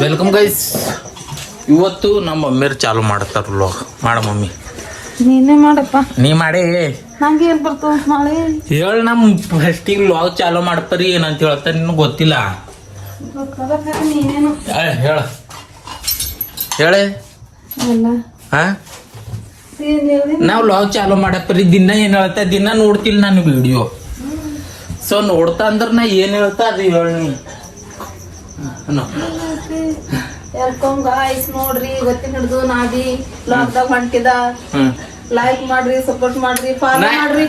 Welcome guys. ಇವತ್ತು ನಮ್ಮ ಮಮ್ಮಿಯರು ಚಾಲು ಮಾಡ್ತಾರ ವ್ಲಾಗ್. ಮಾಡ ಮಮ್ಮಿ, ನೀನೇ ಮಾಡಪ್ಪ. ನೀ ಮಾಡಿ ನಂಗೆ ಏನ್ ಬರ್ತದ ಮಾಡಿ ಹೇಳ. ನಮ್ಮ ಫಸ್ಟಿಗೆ ವ್ಲಾಗ್ ಚಾಲು ಮಾಡ್ತಾರಿ ಏನಂತ ಹೇಳ್ತಾರೆ, ನಿನಗೆ ಗೊತ್ತಿಲ್ಲ. ನೀನೇನು ಹೇಳ ಹೇಳೆ. ಅಲ್ಲ ಹಾ, ನಾವು ವ್ಲಾಗ್ ಚಾಲು ಮಾಡಪ್ಪರಿ. ದಿನ ಏನ್ ಹೇಳ್ತಾ, ದಿನ ನೋಡ್ತಿಲ್ಲ ನಾನು ವಿಡಿಯೋ. ಸೊ ನೋಡ್ತಾ ಅಂದ್ರ ನಾ ಏನ್ ಹೇಳ್ತಾ ಅದು ಹೇಳಿ. Welcome guys. ನೋಡ್ರಿ ಇವತ್ತಿನ ಹಿಡಿದು ನಾವಿ ಲಾಕ್ಡೌನ್ ಹೊಂಟಿದ. ಲೈಕ್ ಮಾಡ್ರಿ, ಸಪೋರ್ಟ್ ಮಾಡ್ರಿ, ಫಾಲೋ ಮಾಡ್ರಿ.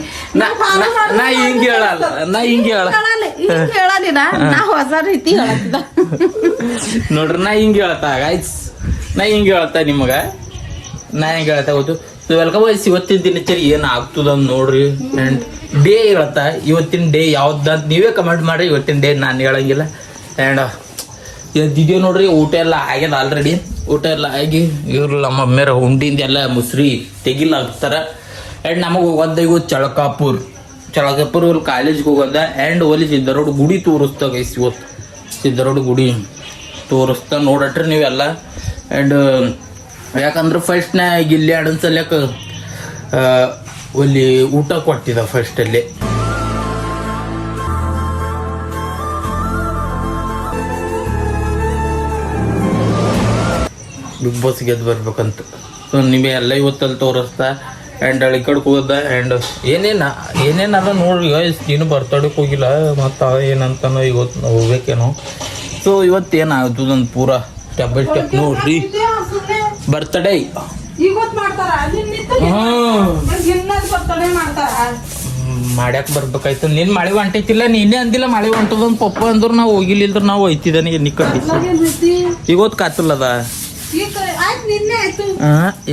ನಾ ಹಿಂಗ ಹೇಳಲ್ಲ, ನಾ ಹಿಂಗ ಹೇಳಲಿಲ್ಲ, ನಾ ಹೊಸ ರೀತಿ ಹೇಳತ್ತಿದ ನೋಡ್ರಿ. ನಾ ಹಿಂಗ ಹೇಳ್ತಾ ಗಾಯ್ಸ್, ನಾ ಹಿಂಗ ಹೇಳ್ತಾ ನಿಮಗ. ನಾ ಹೆಂಗ ಹೇಳ್ತಾ ಗೊತ್ತು. Welcome guys. ಇವತ್ತಿನ ದಿನಚರಿ ಏನ್ ಆಗ್ತದ ನೋಡ್ರಿ. ಅಂಡ್ ಡೇ ಹೇಳ್ತಾ, ಇವತ್ತಿನ ಡೇ ಯಾವ್ದಂತ ನೀವೇ ಕಮೆಂಟ್ ಮಾಡ್ರಿ. ಇವತ್ತಿನ ಡೇ ನಾನು ಹೇಳಂಗಿಲ್ಲ. ಅಂಡ್ ಎದ್ದಿದ್ದೇವೆ ನೋಡ್ರಿ. ಊಟ ಎಲ್ಲ ಆಗ್ಯದ ಆಲ್ರೆಡಿ. ಊಟ ಎಲ್ಲ ಆಗಿ ಇವ್ರು ನಮ್ಮ ಮಮ್ಮಿಯರ ಉಂಡಿಂದ ಎಲ್ಲ ಮುಸ್ರಿ ತೆಗಿಲಾಗ್ತಾರ. ಆ್ಯಂಡ್ ನಮಗೆ ಹೋಗೋದ ಇವತ್ತು ಚಳಕಾಪುರ್ ಇಲ್ಲಿ ಕಾಲೇಜ್ಗೆ ಹೋಗೋದ. ಆ್ಯಂಡ್ ಒಲಿ ಸಿದ್ದರೋಡ್ ಗುಡಿ ತೋರಿಸ್ತಾ ಗೈಸ್. ಇವತ್ತು ಸಿದ್ದರೋಡ್ ಗುಡಿ ತೋರಿಸ್ತಾ ನೋಡಟ್ರಿ ನೀವೆಲ್ಲ. ಆ್ಯಂಡ್ ಯಾಕಂದ್ರೆ ಫಸ್ಟ್ ನಾ ಗಿಲ್ಲಿ ಆಡನ್ ಸಲ್ಯಾಕ ಅಲ್ಲಿ ಊಟ ಕೊಟ್ಟಿದ್ದ ಫಸ್ಟಲ್ಲಿ. ಬಿಗ್ ಬಾಸ್ ಗೆದ್ದು ಬರ್ಬೇಕಂತ. ಸೊ ನಿಮಗೆ ಎಲ್ಲ ಇವತ್ತಲ್ಲಿ ತೋರಿಸ್ತಾ. ಆ್ಯಂಡ್ ಅಲ್ಲಿ ಕಡೆಗೆ ಹೋದ. ಆ್ಯಂಡ್ ಏನೇನದ ನೋಡ್ರಿ ಗೈಸ್. ನೀನು ಬರ್ತಡೇಗೆ ಹೋಗಿಲ್ಲ, ಮತ್ತು ಏನಂತಾನೋ ಇವತ್ತು ಹೋಗ್ಬೇಕೇನೋ. ಸೊ ಇವತ್ತೇನಾಗ್ತದ ಒಂದು ಪೂರ ಸ್ಟೆಪ್ ಬೈ ಸ್ಟೆಪ್ ನೋಡ್ರಿ. ಬರ್ತಡೇ ಮಾಡ್ಯಾಕ ಬರ್ಬೇಕಾಯ್ತು. ನೀನ್ ಮಳೆ ಹೊಂಟೈತಿಲ್ಲ, ನೀನೇ ಅಂದಿಲ್ಲ ಮಳೆ ಹೊಂಟದಂತ ಪಪ್ಪ ಅಂದ್ರು. ನಾವು ಹೋಗಿಲ್ಲಿಲ್ದ್ರ ನಾವು ಒಯ್ತಿದ್ದಾನೆ ಎಣ್ಣಿ ಕಟ್ಟಿ. ಇವತ್ತು ಕಾತಲ್ಲದ,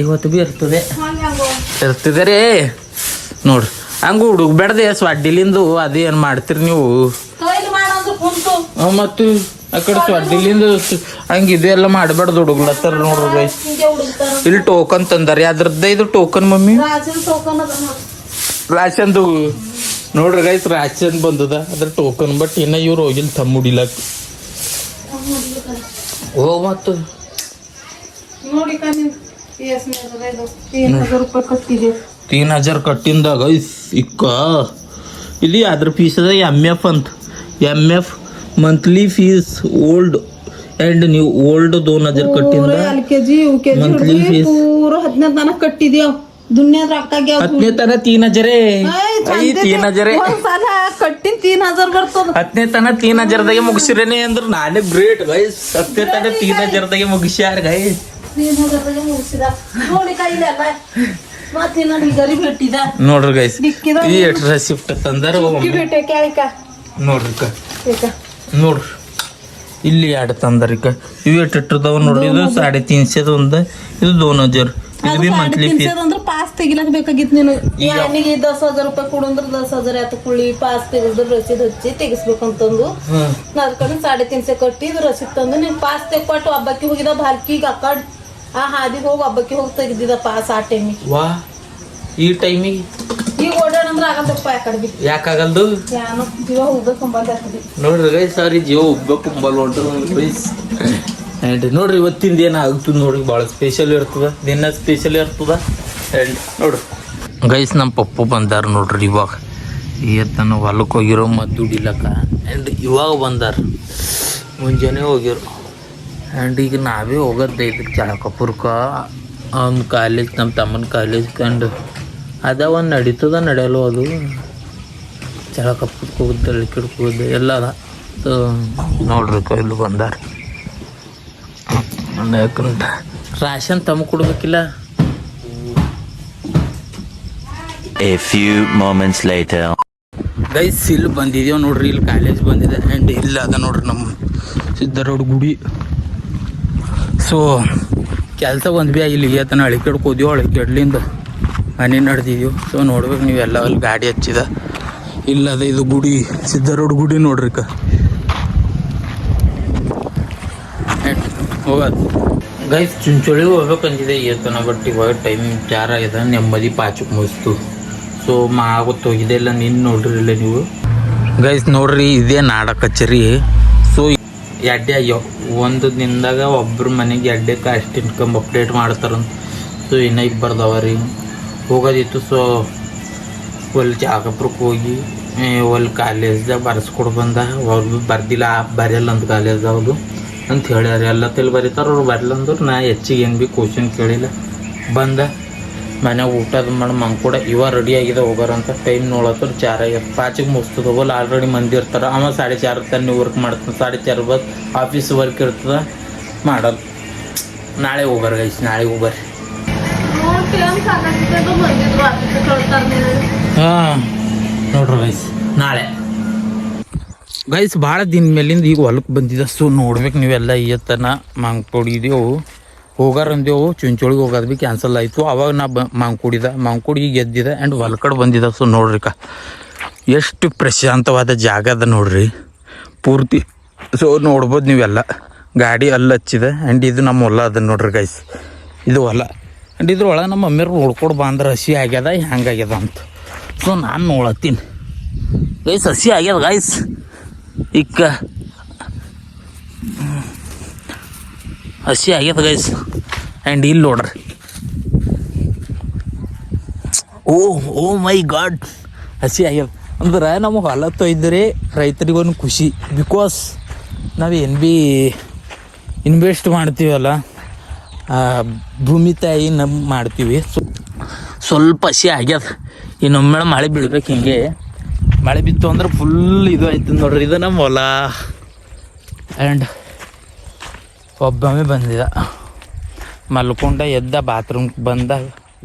ಇವತ್ತು ಬಿ ಇರ್ತದೆ ರೇ ನೋಡ್ರಿ. ಹಂಗ ಹುಡುಗ್ಬೇಡ್ದೆ ಸ್ವಾಡ್ಡಿಲಿಂದು. ಅದೇ ಏನ್ ಮಾಡ್ತೀರಿ ನೀವು ಮತ್ತು ಆ ಕಡೆ ಸ್ವಾಡ್ಡಿಲಿಂದ ಹಂಗ ಇದು ಎಲ್ಲ ಮಾಡಬಾರ್ದು. ಹುಡುಗ್ಲತ್ತಾರ ನೋಡ್ರಿ ಗೈಸ್. ಇಲ್ಲಿ ಟೋಕನ್ ತಂದಾರೆ. ಅದ್ರದ್ದ ಇದು ಟೋಕನ್ ಮಮ್ಮಿ, ರಾಶನ್ದು ನೋಡ್ರಿ ಗೈಸ್. ರಾಶನ್ ಬಂದದ ಅದ್ರ ಟೋಕನ್. ಬಟ್ ಇನ್ನ ಇವ್ರು ಹೋಗಿಲ್ಲ ತಮ್ಮ ಮುಡಿಲಕ್. ಓ ಮತ್ತು 3000 ಕಟ್ಟಿಂದ ಗೈಸ್. ಇಕ್ಕ ಇಲ್ಲಿ ಅದ್ರ ಫೀಸ್ ಅದ MF ಅಂತ. MF monthly fees old and new. Old 2000 ಕಟ್ಟಿಂದ ಮಂತ್ಲಿ ಫೀಸ್ 15 ಕಟ್ಟಿದ್ಯಾವ. ದುನಿಯಾದ ರೊಕ್ಕ 10ನೇ ತನ 3000 ಕಟ್ಟಿನ 3000 ಬರ್ತದ. 10ನೇ ತನ 3000ದಾಗೆ ಮುಗಿಸಿರೇನೆ ಅಂದ್ರೆ ನಾನೇ ಗ್ರೇಟ್ ಗೈಸ್. 10ನೇ ತನ 3000ದಾಗೆ ಮುಗಿಸ್ಯಾರ ಗೈಸ್. ನೋಡ್ರಿ ಗೈಸ್, ಈ ರೆಸಿಪ್ಟ್ ತಂದಾರ ನೋಡ್ರಿ. ನೋಡ್ರಿ ಇಲ್ಲಿ 2 ತಂದಾರಿಕ. ಇವು ಎಟ್ಟಿಟ್ಟದಾವ ನೋಡ್ರಿ. ಇದು 350 ಒಂದು, ಇದು 2000. ಇದು ಬಿ ಮಂತ್ಲಿ ಫೀಸ್. ಪಾಸ್ ತೆಗಿಲಕ್ ಬೇಕಾಗಿತ್ತು ನೀನು. ನನಗೆ 10,000 ರೂಪಾಯಿ ಕೊಡಂದ್ರ 10,000 ಆತ ಕುಳ್ಳಿ ಪಾಸ್ ತೆಗೆದ್ರು ರಸೀದ್ ಹಚ್ಚಿ ತೆಗಿಸ್ಬೇಕಂತಂದು ಅದ್ ಕಡೆ 350 ಕಟ್ಟಿ ಇದು ರಸೀದ್ ತಂದು ನೀನ್ ಪಾಸ್ ತೆಗ್ಕೊಟ್ಟು ಹಬ್ಬಕ್ಕೆ ಹೋಗಿದ ಬಾಲ್ಕಿಗೆ ಅಕ್ಕಡ್ ಆ ಹಾದಿಗೆ ಹೋಗಿ ಹಬ್ಬಕ್ಕೆ ಹೋಗಿ ತೆಗ್ದಿದ ಪಾಸ್ ಆ ಟೈಮಿಗೆ. ವಾ, ಈ ಟೈಮಿಗೆ ಈಗ ಓಡಾಡಂದ್ರ ಆಗಲ್ದಪ್ಪ. ಯಾಕಡೆ ಯಾಕಾಗಲ್ದು? ಯಾನು ಜೀವ ಹೋಗ್ಬೇಕಂಬಂದ ನೋಡ್ರಿ ಗೈಸ್. ಸಾರಿ ಜೀವ ಹೋಗ್ಬೇಕಂಬಲ್ ಗೈಸ್. ಆ್ಯಂಡ್ ನೋಡ್ರಿ ಇವತ್ತಿಂದ ಏನಾಗ್ತದೆ ನೋಡ್ರಿ. ಭಾಳ ಸ್ಪೆಷಲ್ ಇರ್ತದ, ದಿನ ಸ್ಪೆಷಲ್ ಇರ್ತದ. ಆ್ಯಂಡ್ ನೋಡ್ರಿ ಗೈಸ್, ನಮ್ಮ ಪಪ್ಪು ಬಂದಾರ ನೋಡ್ರಿ. ಇವಾಗ ಇವತ್ತನ ಹೊಲಕ್ಕೆ ಹೋಗಿರೋ ಮತ್ತು ದುಡಿಲಕ್ಕ. ಆ್ಯಂಡ್ ಇವಾಗ ಬಂದಾರ, ಮುಂಜಾನೆ ಹೋಗಿರೋ. ಆ್ಯಂಡ್ ಈಗ ನಾವೇ ಹೋಗೋದು ಇದಕ್ಕೆ ಚಳಕಾಪುರಕ್ಕೆ. ಅವ್ನ ಕಾಲೇಜ್, ನಮ್ಮ ತಮ್ಮನ ಕಾಲೇಜ್. ಕಂಡು ಅದ ಒಂದು ನಡೀತದ ನಡೆಯಲು. ಅದು ಚಳಕಾಪುರಕ್ಕೆ ಹೋಗುತ್ತೆ, ಅಳ್ಕಿಡ್ಕೆ ಹೋಗುತ್ತೆ ಎಲ್ಲ ಅದ. ನೋಡ್ರಿ ಕೈಲು ಬಂದಾರ. ಯಾಕಂದ್ರೆ ರಾಶನ್ ತಮ್ಮ ಕೊಡ್ಬೇಕಿಲ್ಲ. A few moments later. Guys ಇಲ್ಲಿ ಬಂದಿದ್ದೇವೆ ನೋಡ್ರಿ. ಇಲ್ಲಿ ಕಾಲೇಜ್ ಬಂದಿದೆ. ಆ್ಯಂಡ್ ಇಲ್ಲ ಅದ ನೋಡ್ರಿ ನಮ್ಮ ಸಿದ್ದರೋಡ್ ಗುಡಿ. ಸೊ ಕೆಲಸ ಬಂದ್ವಿ ಇಲ್ಲಿಗೆ. ತನ ಅಳಿಕೆಡ್ಗೆ ಹೋದ್ವಿ. ಅಳಿಕೆಡ್ಲಿಂದ ಮನೆ ನಡೆದಿದ್ದೀವಿ. ಸೊ ನೋಡ್ಬೇಕು ನೀವೆಲ್ಲ ಅಲ್ಲಿ ಗಾಡಿ ಹಚ್ಚಿದ. ಇಲ್ಲದ ಇದು ಗುಡಿ, ಸಿದ್ದರೋಡ್ ಗುಡಿ ನೋಡ್ರಿ. ಹೋಗೋದು ಗೈಸ್. ಚುಂಚೋಳಿಗೆ ಹೋಗ್ಬೇಕಂತಿದೆ ಇವತ್ತನ. ಬಟ್ ಇವಾಗ ಟೈಮ್ 4 ಆಗಿದೆ. ನೆಮ್ಮದಿ ಪಾಚಕ್ ಮುಗಿಸ್ತು. ಸೊ ಆವತ್ತು ಹೋಗಿದೆ ಇಲ್ಲ. ನಿನ್ನ ನೋಡ್ರಿ ಇಲ್ಲ ನೀವು ಗೈಸ್. ನೋಡ್ರಿ ಇದೇ ನಾಡ ಕಚೇರಿ. ಸೊ ಎಡ್ಡೆ ಆಗ್ಯಾವ ಒಂದು ದಿನದಾಗ ಒಬ್ರು ಮನೆಗೆ ಎಡ್ಡೆ ಕಾಸ್ಟ್ ಇನ್ಕಮ್ ಅಪ್ಡೇಟ್ ಮಾಡ್ತಾರಂತ. ಸೊ ಇನ್ನೂ ಇಬ್ಬರದವ ರೀ ಹೋಗೋದಿತ್ತು. ಸೊ ಒಲ್ಲಿ ಜಾಗಪುರಕ್ಕೆ ಹೋಗಿ ಒಲ್ಲಿ ಕಾಲೇಜ್ದಾಗ ಬರ್ಸ್ಕೊಡು ಬಂದ. ಅವ್ರು ಬರ್ದಿಲ್ಲ ಬರೆಯಲ್ಲ ಅಂತ ಕಾಲೇಜ್ದವ್ರು ಅಂತ ಹೇಳ್ಯಾರ. ಎಲ್ಲ ತಲೆ ಬರೀತಾರೆ ಅವ್ರು ಬರಲ್ಲ ಅಂದ್ರೆ ನಾ ಹೆಚ್ಚಿಗೆ ಏನು ಭೀ ಕ್ವಶನ್ ಕೇಳಿಲ್ಲ. ಬಂದ ಮನ್ಯಾಗ ಊಟದ ಮಾಡಿ ಮಂಕೂಡ ಇವ ರೆಡಿ ಆಗಿದೆ ಹೋಗೋರಂತ. ಟೈಮ್ ನೋಡತ್ತರ 4 ಆಗ್ಯದ. 5ಗೆ ಮುಗಿಸ್ತದ ಹೋಗಲ್ಲ. ಆಲ್ರೆಡಿ ಮಂದಿ ಇರ್ತಾರೆ. ಅವ 4:30 ತನಕ ವರ್ಕ್ ಮಾಡ್ತಾನೆ. 4:30 ಬಸ್ ಆಫೀಸ್ ವರ್ಕ್ ಇರ್ತದ ಮಾಡಲ್ಲ. ನಾಳೆ ಹೋಗ್ಬಾರ ಗೈಸ್, ನಾಳೆ ಹೋಗ್ಬರ್ರಿ. ಹಾಂ ನೋಡ್ರಿ ಗೈಸ್ ನಾಳೆ ಗೈಸ್ ಭಾಳ ದಿನ ಮೇಲಿಂದ ಈಗ ಹೊಲಕ್ಕೆ ಬಂದಿದ್ದ. ಸೊ ನೋಡ್ಬೇಕು ನೀವೆಲ್ಲ ಇವತ್ತನ ಮಂಗ್ಕೊಡಿದೆವು ಹೋಗಾರಂದೇವು. ಚುಂಚೋಳಿಗೆ ಹೋಗೋದು ಭೀ ಕ್ಯಾನ್ಸಲ್ ಆಯಿತು. ಅವಾಗ ನಾ ಮಂಗ್ಕುಡಿ ಗೆದ್ದಿದೆ ಆ್ಯಂಡ್ ಹೊಲಕಡೆ ಬಂದಿದ್ದ. ಸೊ ನೋಡ್ರಿ ಎಷ್ಟು ಪ್ರಶಾಂತವಾದ ಜಾಗ ಅದ ನೋಡ್ರಿ ಪೂರ್ತಿ. ಸೊ ನೋಡ್ಬೋದು ನೀವೆಲ್ಲ ಗಾಡಿ ಅಲ್ಲಿ ಹಚ್ಚಿದೆ. ಆ್ಯಂಡ್ ಇದು ನಮ್ಮ ಹೊಲ ಅದ ನೋಡ್ರಿ ಗೈಸ್, ಇದು ಹೊಲ. ಆ್ಯಂಡ್ ಇದ್ರೊಳಗೆ ನಮ್ಮ ಮಮ್ಮಿಯರು ನೋಡ್ಕೊಂಡು ಬಂದ್ರೆ ಹಸಿ ಆಗ್ಯದ ಹೆಂಗಾಗ್ಯದ ಅಂತ. ಸೊ ನಾನು ನೋಡತ್ತೀನಿ ಗೈಸ್, ಹಸಿ ಆಗ್ಯದ ಗೈಸ್. ಈಗ ಹಸಿ ಆಗ್ಯದ ಗೈಸ್. ಆ್ಯಂಡ್ ಇಲ್ಲಿ ನೋಡ್ರಿ, ಓ ಮೈ ಗಾಡ್ ಹಸಿ ಆಗ್ಯದ. ಅಂದ್ರೆ ನಮ್ಮ ಹೊಲ ತೊಯ್ದರೆ ರೈತರಿಗೊಂದು ಖುಷಿ. ಬಿಕಾಸ್ ನಾವು ಏನು ಭೀ ಇನ್ವೆಸ್ಟ್ ಮಾಡ್ತೀವಲ್ಲ, ಭೂಮಿ ತಾಯಿ ನಮ್ಮ ಮಾಡ್ತೀವಿ. ಸ್ವಲ್ಪ ಹಸಿ ಆಗ್ಯದ. ಇನ್ನೊಮ್ಮೆ ಮಳೆ ಬೀಳ್ಬೇಕು. ಹಿಂಗೆ ಮಳೆ ಬಿತ್ತು ಅಂದ್ರೆ ಫುಲ್ ಇದು ಆಯ್ತದ ನೋಡ್ರಿ. ಇದು ನಮ್ಮ ಹೊಲ. ಆ್ಯಂಡ್ ಒಬ್ಬೊಮ್ಮೆ ಬಂದಿದ ಮಲ್ಕೊಂಡ ಎದ್ದ ಬಾತ್ರೂಮ್ಗೆ ಬಂದ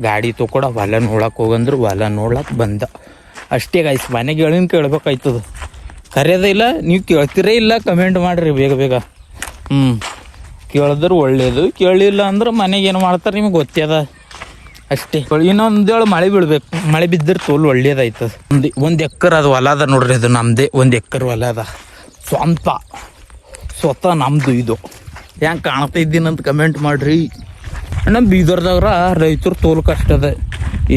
ಗಾಡಿ ತೊಗೊಂಡ ಹೊಲ ನೋಡಕ್ಕೆ ಹೋಗಂದ್ರೆ ಹೊಲ ನೋಡ್ಲಕ್ಕೆ ಬಂದ ಅಷ್ಟೇ ಗೈಸ್. ಮನೆಗೆ ಹೇಳಿನ ಕೇಳ್ಬೇಕಾಯ್ತದ. ಕರೆಯೋದೇ ಇಲ್ಲ, ನೀವು ಕೇಳ್ತಿರೇ ಇಲ್ಲ. ಕಮೆಂಟ್ ಮಾಡಿರಿ ಬೇಗ ಬೇಗ. ಕೇಳಿದ್ರೆ ಒಳ್ಳೇದು, ಕೇಳಿಲ್ಲ ಅಂದ್ರೆ ಮನೆಗೆ ಏನು ಮಾಡ್ತಾರೆ ನಿಮಗೆ ಗೊತ್ತದ ಅಷ್ಟೇ. ಇನ್ನೊಂದೇಳು ಮಳೆ ಬೀಳ್ಬೇಕು. ಮಳೆ ಬಿದ್ದರೆ ತೋಲ್ ಒಳ್ಳೇದಾಯ್ತದ. ಒಂದು ಎಕ್ಕರ್ ಅದು ಹೊಲ ಅದ ನೋಡ್ರಿ. ಅದು ನಮ್ಮದೇ 1 ಎಕ್ಕರ್ ಹೊಲ ಅದ. ಸ್ವತಃ ನಮ್ಮದು ಇದು. ಹೆಂಗೆ ಕಾಣ್ತಾ ಇದ್ದೀನಂತ ಕಮೆಂಟ್ ಮಾಡಿರಿ. ನಮ್ಮ ಬೀದರ್ದವ್ರ ರೈತರು ತೋಲ್ ಕಷ್ಟ ಅದ.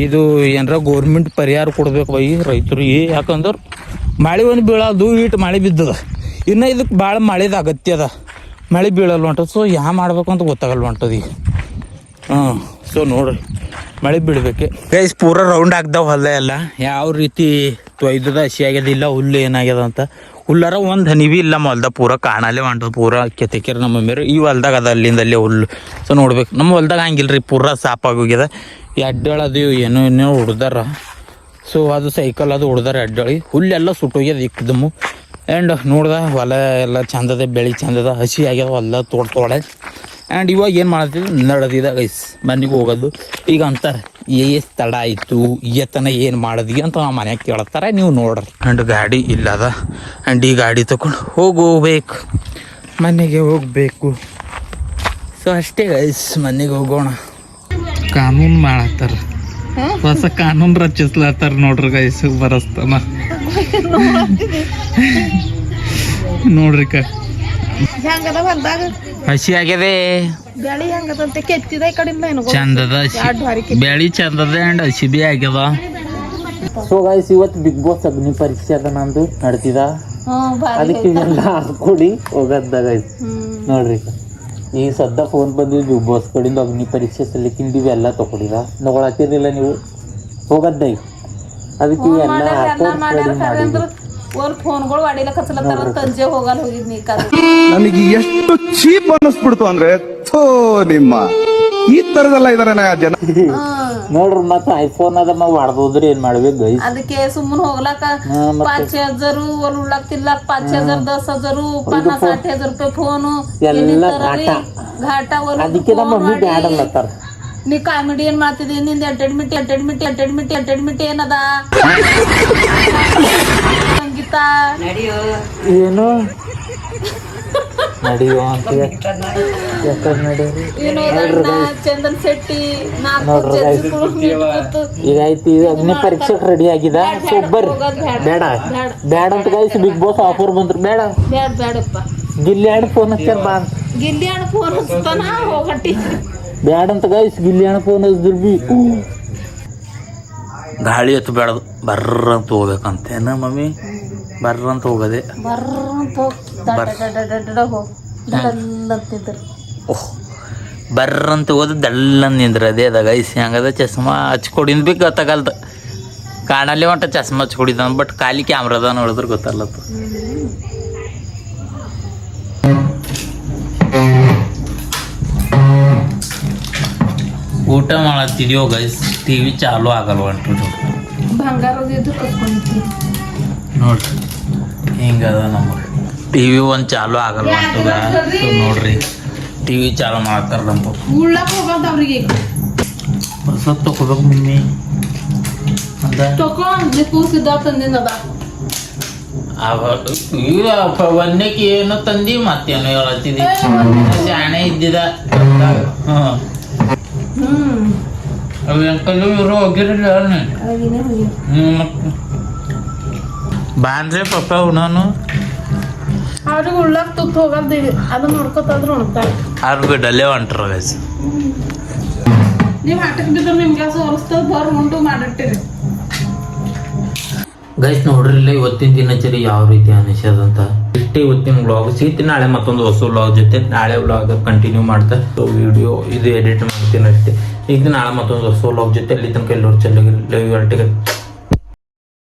ಇದು ಏನಾರ ಗೋರ್ಮೆಂಟ್ ಪರಿಹಾರ ಕೊಡ್ಬೇಕು ಬೈ ರೈತರಿಗೆ. ಯಾಕಂದ್ರೆ ಮಳೆ ಒಂದು ಬೀಳೋದು ಇಟ್ಟು ಮಳೆ ಬಿದ್ದದ. ಇನ್ನು ಇದಕ್ಕೆ ಭಾಳ ಮಳೆದ ಅಗತ್ಯ ಅದ. ಮಳೆ ಬೀಳಲ್ಲ ಹೊಂಟದ. ಸೊ ಯಾವ ಮಾಡ್ಬೇಕು ಅಂತ ಗೊತ್ತಾಗಲ್ಲ ಹೊಂಟದ ಈಗ. ಸೊ ನೋಡ್ರಿ ಮಳೆ ಬೀಳ್ಬೇಕು ಗೈಸ್. ಪೂರ ರೌಂಡ್ ಆಗ್ದಾವ ಹೊಲ ಎಲ್ಲ. ಯಾವ ರೀತಿ ತೊಯ್ದದ ಹಸಿ ಆಗ್ಯದಿಲ್ಲ. ಹುಲ್ಲು ಏನಾಗ್ಯದ ಅಂತ ಹುಲ್ಲಾರ ಒಂದು ಹನಿ ಭೀ ಇಲ್ಲ. ನಮ್ಮ ಹೊಲ್ದಾಗ ಪೂರ ಕಾಣಲ್ಲೇ ಹೊಂಟದ. ಪೂರ ಕೆತೆಕೆರೆ ನಮ್ಮ ಮಮ್ಮಿಯರು ಈ ಹೊಲ್ದಾಗ ಅದ ಅಲ್ಲಿಂದಲ್ಲೇ ಹುಲ್ಲು. ಸೊ ನೋಡ್ಬೇಕು ನಮ್ಮ ಹೊಲ್ದಾಗ ಹಂಗಿಲ್ಲ ರೀ, ಪೂರ ಸಾಪಾಗೋಗ್ಯದ. ಅಡ್ಡಾಳದು ಏನೋ ಹೊಡ್ದಾರ. ಸೊ ಅದು ಸೈಕಲ್ ಅದು ಹೊಡ್ದಾರ ಅಡ್ಡಾಳಿ. ಹುಲ್ಲೆಲ್ಲ ಸುಟ್ಟೋಗ್ಯದ ಇಕ್ಕದಮ್ಮು. ಆ್ಯಂಡ್ ನೋಡ್ದ ಹೊಲ ಎಲ್ಲ ಚಂದದ, ಬೆಳೆ ಚಂದದ, ಹಸಿ ಆಗ್ಯದ ಹೊಲ ತೋಡ್ತೋಳೆ. ಆ್ಯಂಡ್ ಇವಾಗ ಏನು ಮಾಡ್ತೀವಿ ನಡೆದಿದ ಗೈಸ್ ಮನೆಗೆ ಹೋಗೋದು. ಈಗ ಅಂತಾರೆ ತಡ ಆಯಿತು ಈತನ ಏನು ಮಾಡಿದ್ವಿ ಅಂತ ನಾವು ಮನೆಗೆ ಕೇಳ್ತಾರೆ. ನೀವು ನೋಡ್ರಿ. ಆ್ಯಂಡ್ ಗಾಡಿ ಇಲ್ಲದ. ಆ್ಯಂಡ್ ಈ ಗಾಡಿ ತಗೊಂಡು ಹೋಗ್ಬೇಕು, ಮನೆಗೆ ಹೋಗಬೇಕು. ಸೊ ಅಷ್ಟೇ ಗೈಸ್, ಮನೆಗೆ ಹೋಗೋಣ. ಕಾನೂನು ಮಾಡತ್ತಾರ, ಹೊಸ ಕಾನೂನು ರಚಿಸ್ಲತ್ತಾರ ನೋಡ್ರಿ ಗೈಸ್. ಬರಸ್ತಾನ ನೋಡ್ರಿ ಹಸಿ ಆಗ್ಯದೆ. ಚಂದದ ಬೆಳಿ ಚಂದದ ಆ್ಯಂಡ್ ಹಸಿ ಬಿ ಆಗ್ಯದ. ಸೊ ಗೈಸ್ ಇವತ್ತು ಬಿಗ್ ಬಾಸ್ ಅಗ್ನಿ ಪರೀಕ್ಷೆ ಅದ ನಂದು ನಡ್ತಿದ. ಅದಕ್ಕೆ ಇವೆಲ್ಲ ಹಾಕೊಡಿ ಹೋಗದ್ದ ಗೈಸ್. ನೋಡ್ರಿ ಈ ಸದ್ದ ಫೋನ್ ಬಂದಿದ್ದು ಬಿಗ್ ಬಾಸ್ ಕಡೆಯಿಂದ ಅಗ್ನಿ ಪರೀಕ್ಷೆ ಸಲ್ಲಿಕಿಂದ ಇವೆಲ್ಲ ತಗೊಂಡಿದ. ನೋಡತ್ತಿರ್ಲಿಲ್ಲ ನೀವು ಹೋಗದ್ದ ಈಗ. ಅದಕ್ಕೆ ಇವೆಲ್ಲ ಹಾಕೊಂಡು ಫೋನ್ಗಳು ಅಡಿಲಕತ್ತಲತ್ತಾರ. ತಂಜೆ ಹೋಗಲ್ಲ ಹೋಗಿದ್ನಿ. ನನಗೆ ಎಷ್ಟು ಚೀಪ್ ಅನ್ನಿಸ್ಬಿಡ್ತು ಅಂದ್ರೆ ನಿಮ್ಮ ಈ ತರದೆಲ್ಲ ಇದಾರೆ ಜನ. ನೋಡ್ರಿ ಮತ್ತೆ ಐಫೋನ್ ಅದ ಮಾಡ್ಬೋದ್ರಿ ಏನ್ ಮಾಡ್ಬೇಕು ಗೈಸ್. ಅದಕ್ಕೆ ಸುಮ್ಮನೆ ಹೋಗ್ಲಾಕ 5,000 ಉಳ್ಳಾಕ್ ತಿನ್ಲಾಕ್ 5,000 10,000 50,000 ರೂಪಾಯಿ ಫೋನು ಎಲ್ಲ ಘಾಟ. ಅದಕ್ಕೆ ನಮ್ಮ ಮಮ್ಮಿ ಬ್ಯಾಡ ಅನ್ನತ್ತಾರ. ನೀ ಕಾಮಿಡಿ ಏನ್ ಮಾಡ್ತಿದ್ದಿ? ನಿಂದ ಎಂಟೆಡ್ಮಿಟ್ ಏನದ ಸಂಗೀತ ಏನು ನಡೆಯೋ ಅಂತ ಚಂದನ್ ಶೆಟ್ಟಿ ಈಗ ಆಯ್ತು. ಇದು ಅಗ್ನಿ ಪರೀಕ್ಷೆ ರೆಡಿ ಆಗಿದೆ. ಸೊ ಬರ್ರಿ. ಬೇಡ ಬೇಡ ಅಂತ ಗೈಸ್ ಬಿಗ್ ಬಾಸ್ ಆಫರ್ ಬಂದ್ರು. ಬೇಡ ಬೇಡಪ್ಪ. ಗಿಲ್ಲಿ ಹಣ್ಣು ಫೋನ್ ಹಚ್ಚಾರ ಬಾ ಅಂತ. ಗಿಲ್ಲಿ ಹಣ್ಣು ಫೋನ್ ಹಚ್ತಾನ ಹೋಗಟ್ಟಿ. ಬ್ಯಾಡ ಅಂತ ಗೈಸ್ ಗಿಲ್ಲಿ ಹಣ್ಣು ಫೋನ್ ಹಚ್ಚಿದ್ರು ಬಿ ಗಾಳಿ ಹತ್ತು ಬೇಡ. ಬರ್ರ ಅಂತ ಹೋಗ್ಬೇಕಂತ. ಏನ ಮಮ್ಮಿ ಬರ್ರ ಅಂತ ಹೋಗದೆ. ಅಂತಿದ್ರು. ಓಹ್ ಬರ್ರಂತ ಹೋದ ದಳ್ಳ ನಿಂದ್ರ ಅದೇ ಅದ ಗೈಸ್ ಹೆಂಗದ ಚಸ್ಮಾ ಹಚ್ಕೊಡಿದ್ ಬಿ ಗೊತ್ತಾಗಲ್ದ ಕಾಣಲ್ಲಿ ಹೊಂಟ ಚಸ್ಮಾ ಹಚ್ಕೊಡಿದ ಬಟ್ ಖಾಲಿ ಕ್ಯಾಮ್ರಾದ ನೋಡಿದ್ರೆ ಗೊತ್ತಲ್ಲತ್ತ. ಊಟ ಮಾಡತ್ತಿದ್ಯೋ ಗೈಸ್ ಟಿವಿ ಚಾಲು ಆಗಲ್ವ ಅಂಟು ಬಂಗಾರದ ಇದು ಕಸ್ಕೊಂಡ್ತಿ ನೋಡ್ರಿ ಹಿಂಗದ ನಮಗೆ ಟಿವಿ ಒಂದು ಚಾಲು ಆಗಲ್ವ ಅಂತದ. ಸೊ ನೋಡ್ರಿ ಟಿವಿ ಚಾಲು ಮಾಡ್ತಾರಂತ ಉಳ್ಳಾಕ ಹೋಗೋದು ಅವ್ರಿಗೆ ಹೊಸ ತಗೋಬೇಕು ಮಮ್ಮಿ ಅಂತ ತಗೊಂಡ್ ಕೂಸಿದ್ದ ತಂದಿನದ ಈಗ ಒಂದಕ್ಕೆ ಏನೋ ತಂದಿ ಮತ್ತೇನೋ ಹೇಳತ್ತಿದ್ದಿ ಶಾಣೆ ಇದ್ದಿದ. ಅವು ಅಂಕಲ್ ಇವರು ಹೋಗಿರಲಿಲ್ಲ ಬಾಂದ್ರೆ ಪಪ್ಪ ನಾನು ಅವ್ರಿಗೆ ಉಳ್ಳಾಕ ತುಪ್ಪ ಹೋಗಲ್ದು ಅದು ನೋಡ್ಕೊತಾದ್ರು ಉಣ್ತಾರೆ. ಅವ್ರು ಬಿಡಲ್ಲೇ ಹೊಂಟ್ರ ಗೈಸ್. ನೀವು ಆಟಕ್ಕೆ ಬಿದ್ದರೆ ನಿಮ್ಗೆ ಸೋರಿಸ್ತದ ಬರ್ ಉಂಟು ಮಾಡಿಟ್ಟಿರಿ ಗೈಸ್ ನೋಡ್ರಿ ಇಲ್ಲ ಇವತ್ತಿನ ದಿನಚರಿ ಯಾವ ರೀತಿ ಅನಿಸದಂತ. ಇಷ್ಟೇ ಇವತ್ತಿನ ವ್ಲಾಗ್ ಸಿಗ್ತೀನಿ ನಾಳೆ ಮತ್ತೊಂದು ಹೊಸ ವ್ಲಾಗ್ ಜೊತೆ. ನಾಳೆ ವ್ಲಾಗ್ ಕಂಟಿನ್ಯೂ ಮಾಡ್ತಾ ಸೊ ವಿಡಿಯೋ ಇದು ಎಡಿಟ್ ಮಾಡ್ತೀನಿ ಅಷ್ಟೇ. ಈಗ ನಾಳೆ ಮತ್ತೊಂದು ಹೊಸ ವ್ಲಾಗ್ ಜೊತೆ ಅಲ್ಲಿ ತನಕ ಎಲ್ಲರೂ ಚೆನ್ನಾಗಿರಲಿ.